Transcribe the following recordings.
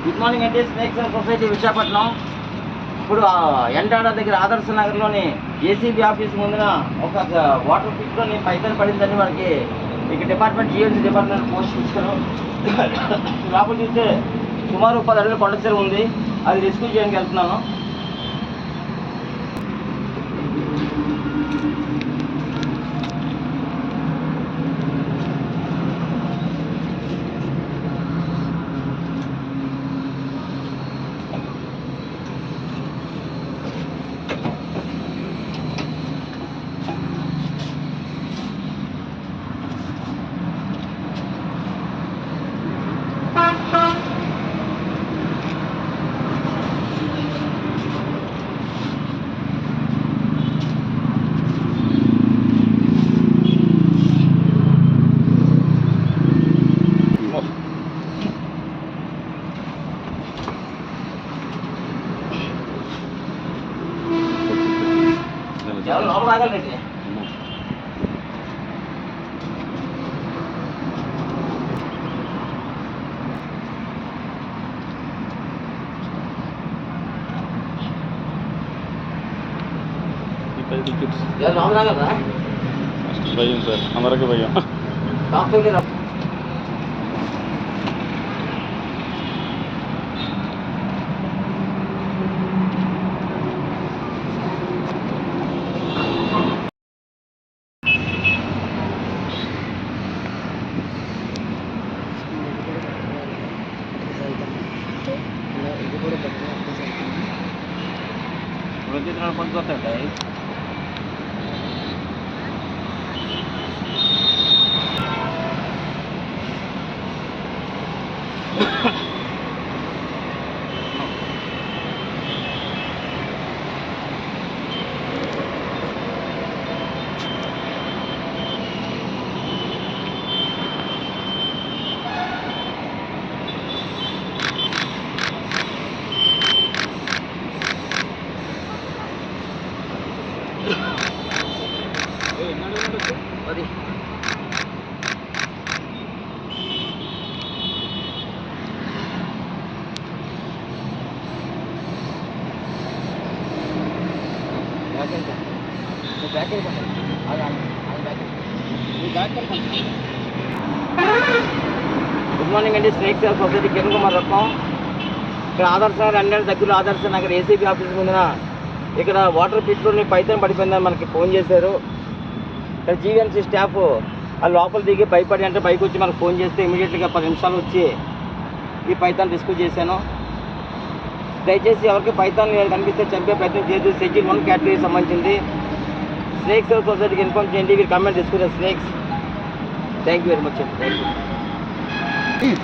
Good morning అండి. Snakes and society Visakhapatnam. ఇప్పుడు ఎండాడ దగ్గర ఆదర్శ నగర్లోని ఏసీబీ ఆఫీస్ ముందున ఒక వాటర్ పిట్లోని పైతని పడిందని మనకి ఇక డిపార్ట్మెంట్ జిఎంసీ డిపార్ట్మెంట్ పోస్ట్ ఇచ్చారు. లోపల చూస్తే సుమారు 10 అడుగుల కొండ చెరువు ఉంది. అది రెస్క్యూ చేయడానికి వెళ్తున్నాను. లోపల ఆగలండి. లోపల ఆగలరా? భయం సార్, అందరికీ భయం. పడుతుంటాయి. అది గుడ్ మార్నింగ్ అండి. Snakes and society Kiran Kumar Ratnam. ఇక్కడ ఆదర్శ నగర్ అన్ని దగ్గరలో ఆదర్శ నగర్ ఏసీబీ ఆఫీస్ ముందున ఇక్కడ వాటర్ పిట్లోని పైతని పడిపోయిందని మనకి ఫోన్ చేశారు. ఇక్కడ జీవీఎంసీ స్టాఫ్ ఆ లోపల దిగి భయపడి అంటే బైక్ వచ్చి మనకు ఫోన్ చేస్తే ఇమీడియట్గా 10 నిమిషాలు వచ్చి ఈ పైతాన్ని రెస్క్యూ చేశాను. దయచేసి ఎవరికి పైతాన్ కనిపిస్తే చంపే ప్రయత్నం చేయదు. షెడ్యూల్ 1 కేటగిరీకి సంబంధించింది. స్నేక్స్ సొసైటీకి ఇన్ఫార్మ్ చేయండి. వీరు comment rescue snakes. Thank you very much అండి. Thank you.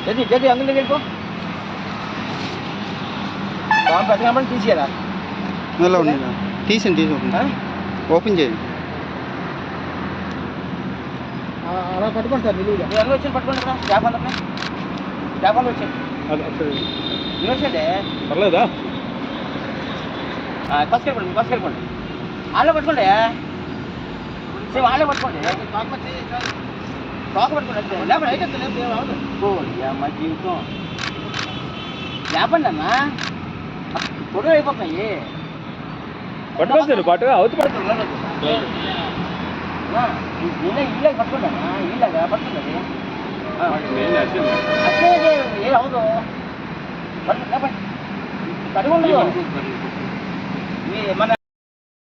jadi jadi ambil lagi kok. Kawan pegang apa TC ya? Nggak nih. TC open చేయండి. అలా పట్టుకోండి సార్. నిలువుగా ఎలా వచ్చి పట్టుకోండి కదా. జాపాలు వచ్చి వచ్చండి. పర్లేదా? కసుకెళ్ళిపోండి. వాళ్ళే పట్టుకోండి. సేమ్ వాళ్ళే పట్టుకోండి. తోక పట్టుకోండి. లేపండి. అయితే మా జీవితం లేపండి అమ్మా. పొడవు అయిపోతున్నాయి. పట్టుకోవచ్చు పాటు అవుతు పట్టుకోండి. ఇళ్ళకి పట్టుకోండి అమ్మా. ఇళ్ళగా పట్టుకోండి. ఏ అవదు. లేపండి. కడుగుండదు. మన